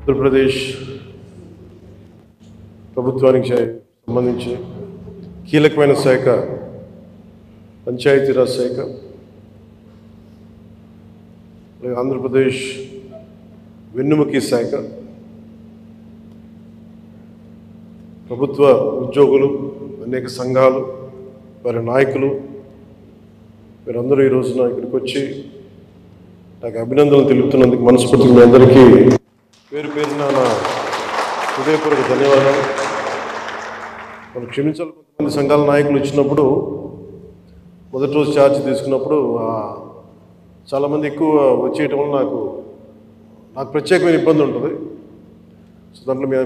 ఆంధ్రప్రదేశ్ ప్రభుత్వానికి సంబంధించి కీలకమైన శాఖ పంచాయతీరాజ్ శాఖ. ఆంధ్రప్రదేశ్ వెన్నుముకి శాఖ, ప్రభుత్వ ఉద్యోగులు, అనేక సంఘాలు, వారి నాయకులు, మీరందరూ ఈ రోజున ఇక్కడికి వచ్చి నాకు అభినందనలు తెలుపుతున్నందుకు మనస్ఫూర్తిగా మీ అందరికీ పేరు పేరున నా హృదయపూర్వక ధన్యవాదాలు. మనం క్షమించాలి, కొంతమంది సంఘాల నాయకులు వచ్చినప్పుడు మొదటి రోజు ఛార్జ్ తీసుకున్నప్పుడు చాలామంది ఎక్కువ వచ్చేయటం వల్ల నాకు ప్రత్యేకమైన ఇబ్బంది ఉంటుంది. సో దాంట్లో మీ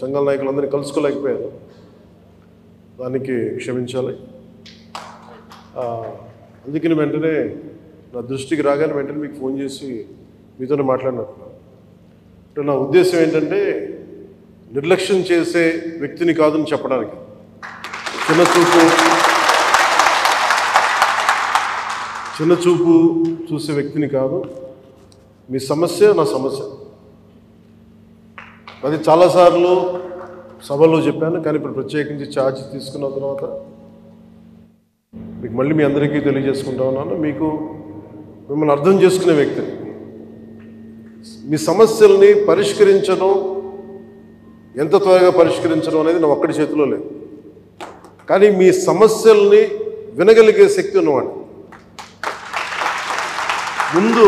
సంఘాల నాయకులందరినీ కలుసుకోలేకపోయారు, దానికి క్షమించాలి. అందుకని వెంటనే నా దృష్టికి రాగానే వెంటనే మీకు ఫోన్ చేసి మీతోనే మాట్లాడినట్టు. నా ఉద్దేశం ఏంటంటే నిర్లక్ష్యం చేసే వ్యక్తిని కాదని చెప్పడానికి, చిన్న చూపు చూసే వ్యక్తిని కాదు. మీ సమస్య నా సమస్య, అది చాలాసార్లు సభలో చెప్పాను. కానీ ఇప్పుడు ప్రత్యేకించి ఛార్జ్ తీసుకున్న తర్వాత మీకు మళ్ళీ మీ అందరికీ తెలియజేసుకుంటా ఉన్నాను. మిమ్మల్ని అర్థం చేసుకునే వ్యక్తిని, మీ సమస్యల్ని పరిష్కరించడం, ఎంత త్వరగా పరిష్కరించడం అనేది నా ఒక్కడి చేతిలో లేదు. కానీ మీ సమస్యల్ని వినగలిగే శక్తి ఉన్నవాడు. ముందు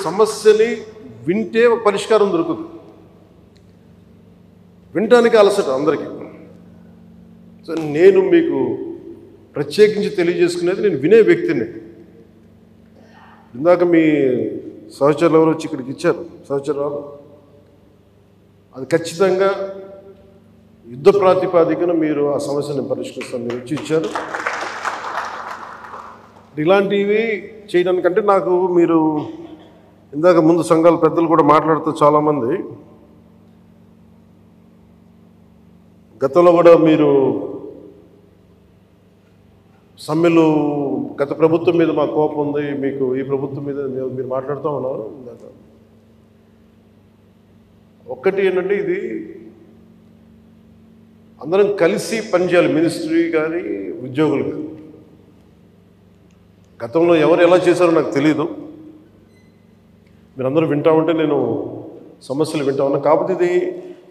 సమస్యని వింటే పరిష్కారం దొరుకుతుంది. వినటానికి అలసట అందరికీ. సో నేను మీకు ప్రత్యేకించి తెలియజేసుకునేది, నేను వినే వ్యక్తిని. ఇందాక మీ సహచరులు ఎవరు వచ్చి ఇక్కడికి ఇచ్చారు, సహచరాలు, అది ఖచ్చితంగా యుద్ధ ప్రాతిపాదికన మీరు ఆ సమస్యను పరిష్కరిస్తాను మీరు వచ్చి ఇచ్చారు. ఇలాంటివి చేయడానికంటే నాకు మీరు ఇందాక ముందు సంఘాల పెద్దలు కూడా మాట్లాడుతూ చాలామంది గతంలో కూడా మీరు సమ్మెలు, గత ప్రభుత్వం మీద మా కోపం ఉంది, మీకు ఈ ప్రభుత్వం మీద మీరు మాట్లాడుతూ ఉన్నారు. ఒక్కటి ఏంటంటే, ఇది అందరం కలిసి పనిచేయాలి, మినిస్ట్రీ కానీ ఉద్యోగులు కానీ. గతంలో ఎవరు ఎలా చేశారో నాకు తెలీదు, మీరందరూ వింటా ఉంటే నేను సమస్యలు వింటా ఉన్నా. కాకపోతే ఇది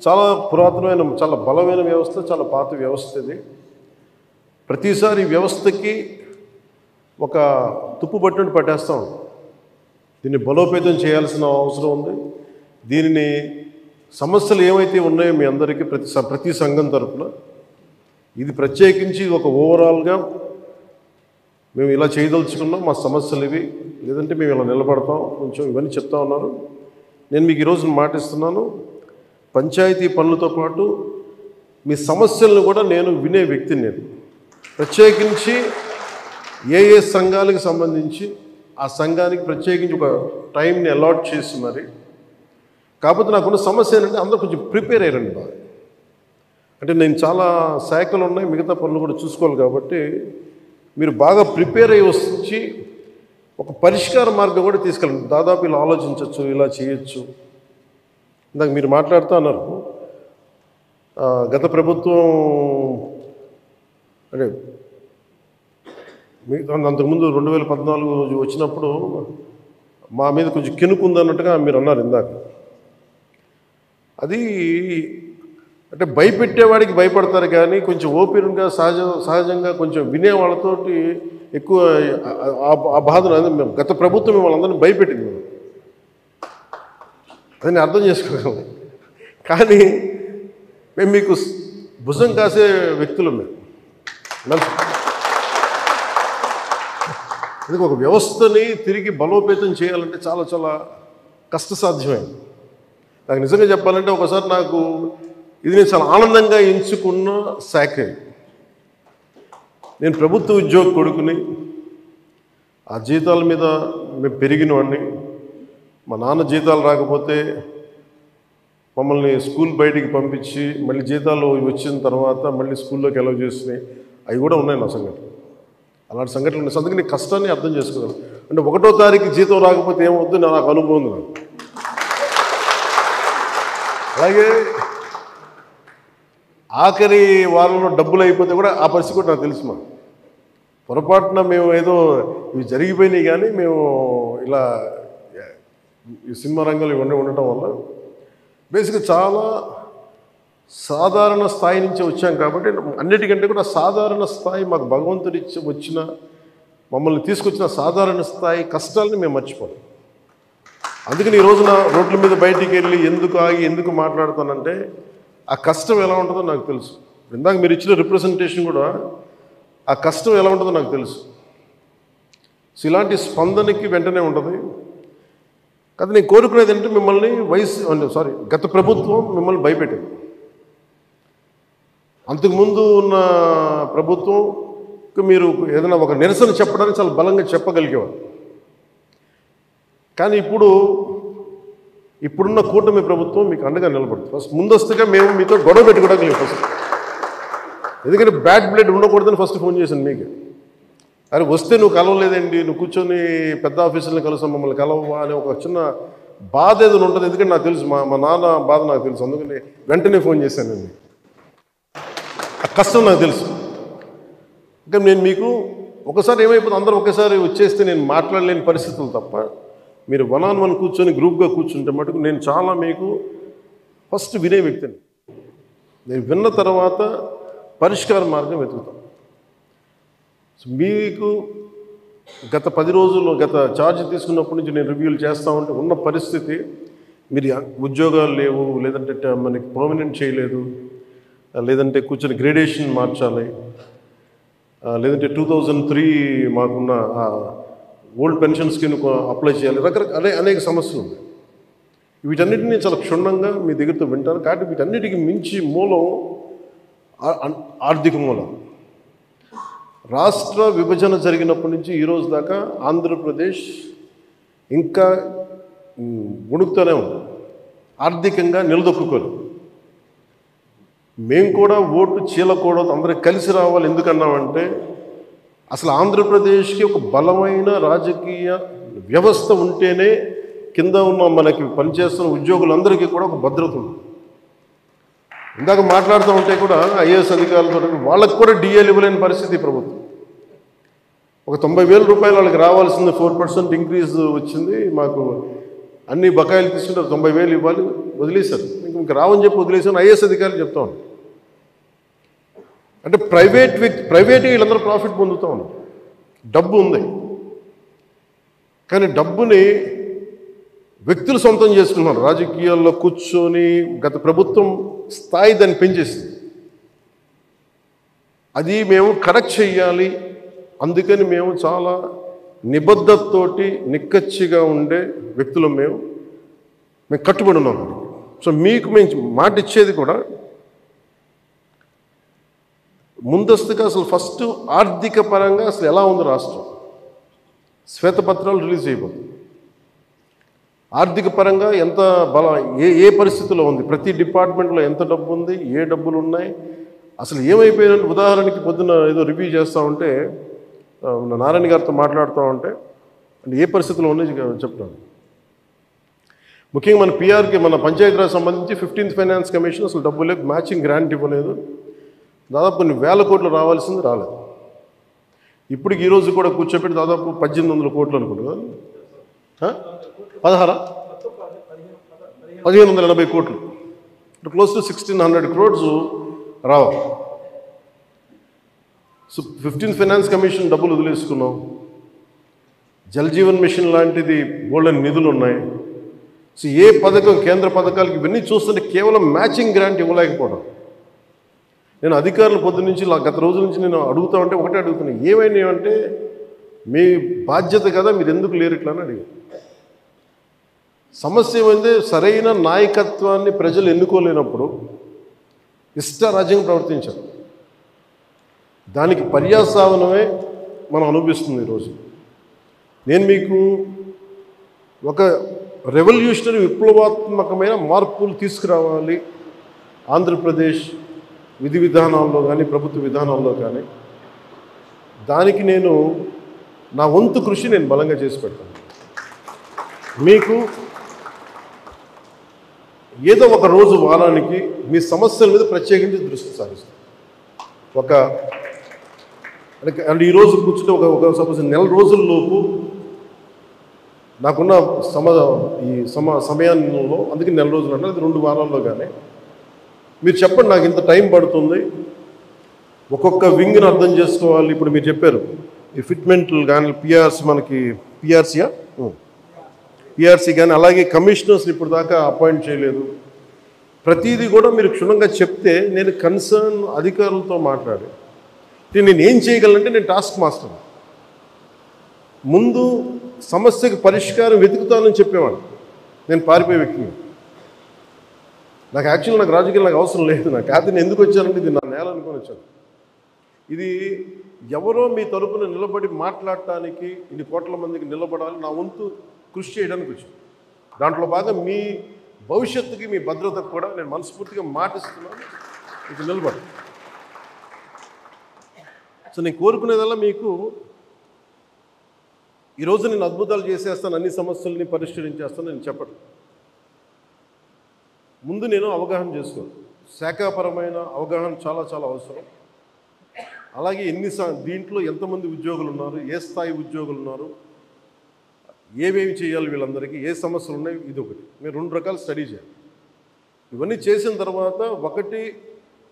చాలా పురాతనమైన, చాలా బలమైన వ్యవస్థ, చాలా పాత వ్యవస్థ. ఇది ప్రతిసారి ఈ వ్యవస్థకి ఒక తుప్పు పట్టినట్టు పట్టేస్తాం. దీన్ని బలోపేతం చేయాల్సిన అవసరం ఉంది. దీనిని సమస్యలు ఏమైతే ఉన్నాయో మీ అందరికీ ప్రతి సంఘం తరఫున ఇది ప్రత్యేకించి ఒక ఓవరాల్గా మేము ఇలా చేయదలుచుకున్నాం, మా సమస్యలు ఇవి, లేదంటే మేము ఇలా నిలబడతాం, కొంచెం ఇవన్నీ చెప్తా ఉన్నారు. నేను మీకు ఈరోజు మాటిస్తున్నాను, పంచాయతీ పనులతో పాటు మీ సమస్యలను కూడా నేను వినే వ్యక్తిని. నేను ప్రత్యేకించి ఏ సంఘాలకు సంబంధించి ఆ సంఘానికి ప్రత్యేకించి ఒక టైంని అలాట్ చేసి మరి. కాకపోతే నాకున్న సమస్య ఏంటంటే, అందరూ కొంచెం ప్రిపేర్ అయ్యారండి బాగా. అంటే నేను చాలా శాఖలు ఉన్నాయి, మిగతా పనులు కూడా చూసుకోవాలి. కాబట్టి మీరు బాగా ప్రిపేర్ అయ్యి వచ్చి ఒక పరిష్కార మార్గం కూడా తీసుకెళ్ళండి. దాదాపు ఇలా ఆలోచించవచ్చు, ఇలా చేయొచ్చు. ఇందాక మీరు మాట్లాడుతూ అన్నారు, గత ప్రభుత్వం అంటే అంతకుముందు 2014 వచ్చినప్పుడు మా మీద కొంచెం కెనుకుందన్నట్టుగా మీరు అన్నారు ఇందాక. అది అంటే భయపెట్టేవాడికి భయపడతారు, కానీ కొంచెం ఓపెన్గా సహజంగా కొంచెం వినే వాళ్ళతోటి ఎక్కువ ఆ బాధను మేము గత ప్రభుత్వం మిమ్మల్ని అందరినీ భయపెట్టింది, దాన్ని అర్థం చేసుకోగలం. కానీ మేము మీకు భుజం కాసే వ్యక్తులు. మేము ఇది ఒక వ్యవస్థని తిరిగి బలోపేతం చేయాలంటే చాలా చాలా కష్టసాధ్యమైంది. నాకు నిజంగా చెప్పాలంటే ఒకసారి నాకు ఇది నేను చాలా ఆనందంగా ఎంచుకున్న శాఖ. నేను ప్రభుత్వ ఉద్యోగ కొడుకుని, ఆ జీతాల మీద మేము పెరిగిన వాడిని. మా నాన్న జీతాలు రాకపోతే మమ్మల్ని స్కూల్ బయటికి పంపించి మళ్ళీ జీతాలు వచ్చిన తర్వాత మళ్ళీ స్కూల్లోకి అలౌ చేసినాయి, అవి కూడా ఉన్నాయి నా సంఘటన. అలాంటి సంఘటనలు ఉన్నాయి. అందుకని కష్టాన్ని అర్థం చేసుకోగలను. అంటే 1వ తారీఖు జీతం రాకపోతే ఏమవుతుంది నాకు అనుభవం ఉంది. అలాగే ఆఖరి వారంలో డబ్బులు అయిపోతే కూడా ఆ పరిస్థితి కూడా నాకు తెలుసు. మా పొరపాటున మేము ఏదో ఇవి జరిగిపోయినాయి, కానీ మేము ఇలా ఈ సినిమా రంగంలో ఇవన్నీ ఉండటం వల్ల బేసిక్గా చాలా సాధారణ స్థాయి నుంచి వచ్చాం కాబట్టి అన్నిటికంటే కూడా సాధారణ స్థాయి మాకు భగవంతుడి వచ్చిన మమ్మల్ని తీసుకొచ్చిన సాధారణ స్థాయి కష్టాలని మేము మర్చిపోం. అందుకని ఈ రోజున రోడ్ల మీద బయటికి వెళ్ళి ఎందుకు ఆగి ఎందుకు మాట్లాడుతానంటే ఆ కష్టం ఎలా ఉంటుందో నాకు తెలుసు. ఇందాక మీరు ఇచ్చిన రిప్రజెంటేషన్ కూడా ఆ కష్టం ఎలా ఉంటుందో నాకు తెలుసు. సో ఇలాంటి స్పందనకి వెంటనే ఉంటుంది. కానీ నేను కోరుకునేది ఏంటంటే మిమ్మల్ని గత ప్రభుత్వం మిమ్మల్ని భయపెట్టింది. అంతకుముందు ఉన్న ప్రభుత్వం మీరు ఏదైనా ఒక నిరసన చెప్పడానికి చాలా బలంగా చెప్పగలిగేవారు. కానీ ఇప్పుడున్న కూటమి ప్రభుత్వం మీకు అండగా నిలబడుతుంది. ఫస్ట్ ముందస్తుగా మేము మీతో గొడవ పెట్టుకోవడానికి ఫస్ట్, ఎందుకంటే బ్యాడ్ బ్లడ్ ఉండకూడదని ఫస్ట్ ఫోన్ చేశాను మీకు. అరే వస్తే నువ్వు కలవలేదండి, నువ్వు కూర్చొని పెద్ద ఆఫీసులను కలుస్తాం, మమ్మల్ని కలవవా అనే ఒక చిన్న బాధ ఏదైనా ఉంటుంది. ఎందుకంటే నాకు తెలుసు, మా నాన్న బాధ నాకు తెలుసు. అందుకని వెంటనే ఫోన్ చేశానండి. ఆ కష్టం నాకు తెలుసు. ఇంకా నేను మీకు ఒకసారి ఏమైపోతుంది, అందరూ ఒకేసారి వచ్చేస్తే నేను మాట్లాడలేని పరిస్థితులు తప్ప మీరు 1-on-1 కూర్చొని గ్రూప్గా కూర్చుంటే మటుకు నేను చాలా మీకు ఫస్ట్ వినే వ్యక్తిని. నేను విన్న తర్వాత పరిష్కార మార్గం వెతుకుతాను. సో మీకు గత 10 రోజుల్లో గత ఛార్జ్ తీసుకున్నప్పటి నుంచి నేను రివ్యూలు చేస్తూ ఉంటే ఉన్న పరిస్థితి, మీరు ఉద్యోగాలు లేవు, లేదంటే మనకి పర్మనెంట్ చేయలేదు, లేదంటే కూర్చొని గ్రేడేషన్ మార్చాలి, లేదంటే 2003 మాకున్న ఓల్డ్ పెన్షన్ స్కీమ్ అప్లై చేయాలి, రకరకాల అనేక సమస్యలు ఉన్నాయి. వీటన్నిటినీ చాలా క్షుణ్ణంగా మీ దగ్గరతో వింటాను. కాబట్టి వీటన్నిటికీ మించి మూలం ఆర్థిక మూలం. రాష్ట్ర విభజన జరిగినప్పటి నుంచి ఈరోజు దాకా ఆంధ్రప్రదేశ్ ఇంకా ఉణుకుతూనే ఉంది, ఆర్థికంగా నిలదొక్కుకోలేదు. మేము కూడా ఓటు చీలకూడదు, అందరికి కలిసి రావాలి. ఎందుకన్నామంటే అసలు ఆంధ్రప్రదేశ్కి ఒక బలమైన రాజకీయ వ్యవస్థ ఉంటేనే కింద ఉన్న మనకి పనిచేస్తున్న ఉద్యోగులందరికీ కూడా ఒక భద్రత ఉంది. ఇందాక మాట్లాడుతూ ఉంటే కూడా ఐఏఎస్ అధికారులతో వాళ్ళకి కూడా డిఏలు ఇవ్వలేని పరిస్థితి ప్రభుత్వం. ఒక 90,000 రూపాయలు వాళ్ళకి రావాల్సింది 4% ఇంక్రీజ్ వచ్చింది. మాకు అన్ని బకాయిలు తీసుకుంటారు, 90,000 ఇవ్వాలి, వదిలేశారు. ఇంక రావని చెప్పి వదిలేసాను ఐఏఎస్ అధికారులు చెప్తా ఉన్నాను. అంటే ప్రైవేట్ వీళ్ళందరూ ప్రాఫిట్ పొందుతూ ఉన్నారు, డబ్బు ఉంది. కానీ డబ్బుని వ్యక్తులు సొంతం చేసుకున్నారు. రాజకీయాల్లో కూర్చొని గత ప్రభుత్వం స్థాయి దాన్ని పెంచేసింది. అది మేము కరెక్ట్ చెయ్యాలి. అందుకని మేము చాలా నిబద్ధతతోటి నిక్కచ్చిగా ఉండే వ్యక్తులు మేము కట్టుబడి ఉన్నాం. సో మీకు మేము మాట ఇచ్చేది కూడా ముందస్తుగా అసలు ఫస్ట్ ఆర్థిక పరంగా అసలు ఎలా ఉంది రాష్ట్రం, శ్వేతపత్రాలు రిలీజ్ చేయబోతుంది. ఆర్థిక పరంగా ఎంత ఏ పరిస్థితిలో ఉంది, ప్రతి డిపార్ట్మెంట్లో ఎంత డబ్బు ఉంది, ఏ డబ్బులు ఉన్నాయి, అసలు ఏమైపోయినట్టు. ఉదాహరణకి పొద్దున్న ఏదో రివ్యూ చేస్తూ ఉంటే నారాయణ గారితో మాట్లాడుతూ ఉంటే అంటే ఏ పరిస్థితిలో ఉన్నాయి చెప్తాను. ముఖ్యంగా మన పిఆర్కి, మన పంచాయతీరాజ్ సంబంధించి 15th ఫైనాన్స్ కమిషన్ అసలు డబ్బు లేదు, మ్యాచింగ్ గ్రాంట్ ఇవ్వలేదు. దాదాపు కొన్ని వేల కోట్లు రావాల్సింది రాలేదు. ఇప్పటికి ఈరోజు కూడా కూర్చోపెట్టి దాదాపు 1,800 కోట్లు అనుకుంటున్నా, 1,580 కోట్లు, క్లోజ్ టు 1,600 crores రావాలి. సో 15th ఫైనాన్స్ కమిషన్ డబ్బులు వదిలేసుకున్నాం. జల్ జీవన్ మిషన్ లాంటిది బోల్డెన్ నిధులు ఉన్నాయి. సో ఏ పథకం, కేంద్ర పథకాలకి ఇవన్నీ చూస్తుంటే కేవలం మ్యాచింగ్ గ్రాంట్ ఇవ్వలేకపోవడం. నేను అధికారులు పొద్దున్నుంచి గత రోజుల నుంచి నేను అడుగుతా ఉంటే ఒకటే అడుగుతున్నాను, ఏమైనాయంటే మీ బాధ్యత కదా, మీరు ఎందుకు లేరు ఇట్లా అని అడిగారు. సమస్య ఏమైంది, సరైన నాయకత్వాన్ని ప్రజలు ఎన్నుకోలేనప్పుడు ఇష్టారాజ్యంగా ప్రవర్తించారు. దానికి పర్యావసానమే మనం అనుభవిస్తుంది ఈరోజు. నేను మీకు ఒక రెవల్యూషనరీ విప్లవాత్మకమైన మార్పులు తీసుకురావాలి ఆంధ్రప్రదేశ్ విధి విధానాల్లో కానీ ప్రభుత్వ విధానాల్లో కానీ, దానికి నేను నా వంతు కృషి నేను బలంగా చేసి పెడతాను. మీకు ఏదో ఒక రోజు వారానికి మీ సమస్యల మీద ప్రత్యేకించి దృష్టి సారిస్తాం. అంటే ఈరోజు కూర్చుంటే ఒక సపోజ్ నెల రోజుల్లోపు నాకున్న సమయంలో, అందుకే నెల రోజులు అంటే అది 2 వారాల్లో కానీ మీరు చెప్పండి, నాకు ఇంత టైం పడుతుంది, ఒక్కొక్క వింగ్ని అర్థం చేసుకోవాలి. ఇప్పుడు మీరు చెప్పారు ఈ ఫిట్మెంట్లు కానీ మనకి పిఆర్సీ కానీ, అలాగే కమిషనర్స్ని ఇప్పుడు దాకా అపాయింట్ చేయలేదు. ప్రతిదీ కూడా మీరు క్షుణ్ణంగా చెప్తే నేను కన్సర్న్ అధికారులతో మాట్లాడి నేను ఏం చేయగలనంటే, నేను టాస్క్ మాస్టర్, ముందు సమస్యకు పరిష్కారం వెతుకుతానని చెప్పేవాడు. నేను పారిపోయే వ్యక్తిని. నాకు యాక్చువల్గా నాకు రాజకీయాలు నాకు అవసరం లేదు. నాకు నేను ఎందుకు వచ్చానంటే ఇది నా నేల అనుకొని వచ్చాను. ఇది ఎవరో మీ తరపున నిలబడి మాట్లాడటానికి ఇన్ని కోట్ల మందికి నిలబడాలి, నా వంతు కృషి చేయడానికి వచ్చాను. దాంట్లో భాగం మీ భవిష్యత్తుకి, మీ భద్రతకు కూడా నేను మనస్ఫూర్తిగా మాటిస్తున్నాను, ఇది నిలబడి. సో నేను కోరుకునేదల్లా మీకు ఈరోజు నేను అద్భుతాలు చేసేస్తాను, అన్ని సమస్యల్ని పరిష్కరించేస్తాను నేను చెప్పను. ముందు నేను అవగాహన చేసుకోను. శాఖాపరమైన అవగాహన చాలా చాలా అవసరం. అలాగే దీంట్లో ఎంతమంది ఉద్యోగులు ఉన్నారు, ఏ స్థాయి ఉద్యోగులు ఉన్నారు, ఏమేమి చేయాలి, వీళ్ళందరికీ ఏ సమస్యలు ఉన్నాయి, ఇది ఒకటి. మీరు 2 రకాలు స్టడీ చేయాలి. ఇవన్నీ చేసిన తర్వాత ఒకటి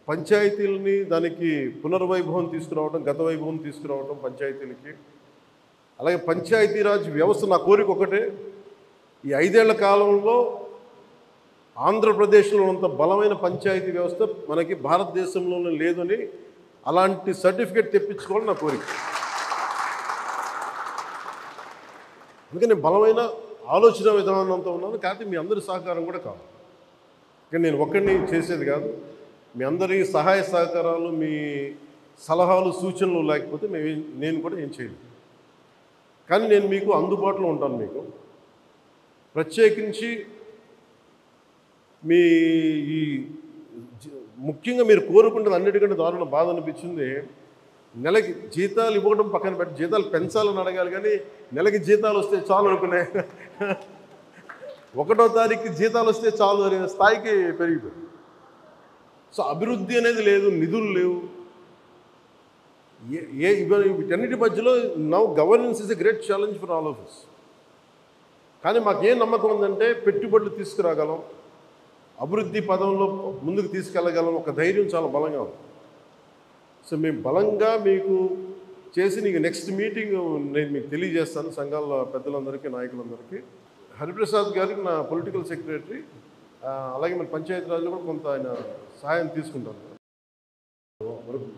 పంచాయతీలని దానికి పునర్వైభవం తీసుకురావడం, గత వైభవం తీసుకురావడం పంచాయతీలకి. అలాగే పంచాయతీరాజ్ వ్యవస్థ నా కోరిక ఒకటే, ఈ 5 ఏళ్ల కాలంలో ఆంధ్రప్రదేశ్లో ఉన్నంత బలమైన పంచాయతీ వ్యవస్థ మనకి భారతదేశంలోనే లేదని అలాంటి సర్టిఫికేట్ తెప్పించుకోవాలని నా కోరిక. అందుకని బలమైన ఆలోచన విధానంతో ఉన్నాను. కాకపోతే మీ అందరి సహకారం కూడా కావాలి. కానీ నేను ఒక్కడిని చేసేది కాదు. మీ అందరి సహాయ సహకారాలు, మీ సలహాలు, సూచనలు లేకపోతే నేను కూడా ఏం చేయలేదు. కానీ నేను మీకు అందుబాటులో ఉంటాను. మీకు ప్రత్యేకించి మీ ఈ ముఖ్యంగా మీరు కోరుకుంటుంది అన్నిటికంటే దారుణ బాధ అనిపించింది, నెలకి జీతాలు ఇవ్వడం పక్కన పెట్టి జీతాలు పెంచాలని అడగాలి, కానీ నెలకి జీతాలు వస్తే చాలు అనుకునే 1వ తారీఖుకి జీతాలు వస్తే చాలు అనే స్థాయికి పెరిగిపోయింది. సో అభివృద్ధి అనేది లేదు, నిధులు లేవు. వీటన్నిటి మధ్యలో now governance is a great challenge for all of us. కానీ మాకేం నమ్మకం ఉందంటే పెట్టుబడులు తీసుకురాగలం, అభివృద్ధి పదంలో ముందుకు తీసుకెళ్ళగలం, ఒక ధైర్యం చాలా బలంగా ఉంది. సో మేము బలంగా మీకు చేసి నీకు నెక్స్ట్ మీటింగ్ నేను మీకు తెలియజేస్తాను, సంఘాల పెద్దలందరికీ, నాయకులందరికీ. హరిప్రసాద్ గారికి నా పొలిటికల్ సెక్రటరీ, అలాగే మన పంచాయతీరాజ్లో కూడా కొంత ఆయన సహాయం తీసుకుంటాను.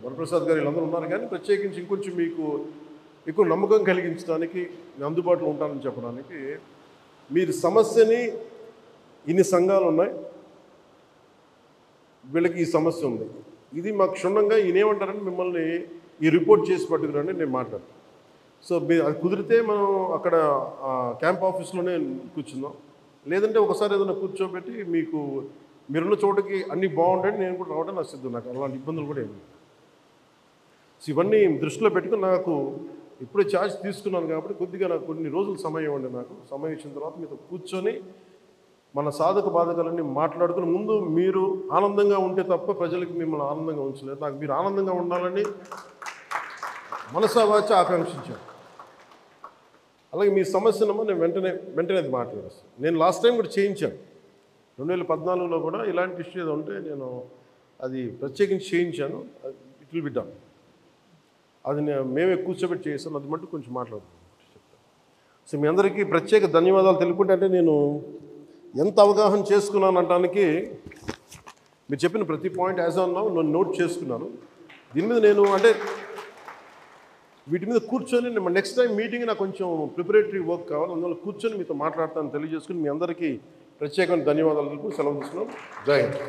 వరప్రసాద్ గారు వీళ్ళందరూ ఉన్నారు. కానీ ప్రత్యేకించి ఇంకొంచెం మీకు ఎక్కువ నమ్మకం కలిగించడానికి నేను అందుబాటులో ఉంటానని చెప్పడానికి, మీరు సమస్యని ఇన్ని సంఘాలు ఉన్నాయి, వీళ్ళకి ఈ సమస్య ఉంది, ఇది మాకు క్షుణ్ణంగా ఈయనేమంటారని మిమ్మల్ని ఈ రిపోర్ట్ చేసి పట్టుకురండి నేను మాట్లాడతాను. సో మీరు అది కుదిరితే మనం అక్కడ క్యాంప్ ఆఫీస్లోనే కూర్చుందాం, లేదంటే ఒకసారి ఏదైనా కూర్చోబెట్టి మీకు మీరున్న చోటకి అన్నీ బాగుంటాయి, నేను కూడా రావడం నాకు సిద్ధం. నాకు అలాంటి ఇబ్బందులు కూడా ఏమి. సో ఇవన్నీ దృష్టిలో పెట్టుకుని నాకు ఇప్పుడే ఛార్జ్ తీసుకున్నాను కాబట్టి కొద్దిగా నాకు కొన్ని రోజులు సమయం ఇవ్వండి. నాకు సమయం ఇచ్చిన తర్వాత మీతో కూర్చొని మన సాధక బాధకాలన్నీ మాట్లాడుకుని, ముందు మీరు ఆనందంగా ఉంటే తప్ప ప్రజలకి మిమ్మల్ని ఆనందంగా ఉంచలేదు. నాకు మీరు ఆనందంగా ఉండాలని మనసా వాచ ఆకాంక్షించాను. అలాగే మీ సమస్యనమ్మా నేను వెంటనే అది మాట్లాడేస్తాను. నేను లాస్ట్ టైం కూడా చేయించాను, 2014లో కూడా ఇలాంటి ఇష్యూ ఏదో ఉంటే నేను అది ప్రత్యేకించి చేయించాను. It will be done. అది మేమే కూర్చోబెట్టి చేస్తాను, అది మట్టు కొంచెం మాట్లాడుతున్నాను చెప్తాను. సో మీ అందరికీ ప్రత్యేక ధన్యవాదాలు తెలుపుకుంటే, అంటే నేను ఎంత అవగాహన చేసుకున్నాను అనడానికి మీరు చెప్పిన ప్రతి పాయింట్ యాజ్ ఆన్ నౌ నేను నోట్ చేసుకున్నాను. దీని మీద నేను అంటే వీటి మీద కూర్చొని నెక్స్ట్ టైం మీటింగ్ నాకు కొంచెం ప్రిపరేటరీ వర్క్ కావాలి, అందువల్ల కూర్చొని మీతో మాట్లాడతాను తెలియజేసుకుని మీ అందరికీ ప్రత్యేకమైన ధన్యవాదాలు తెలుపు సెలవు తీసుకున్నాం. జై హింద్.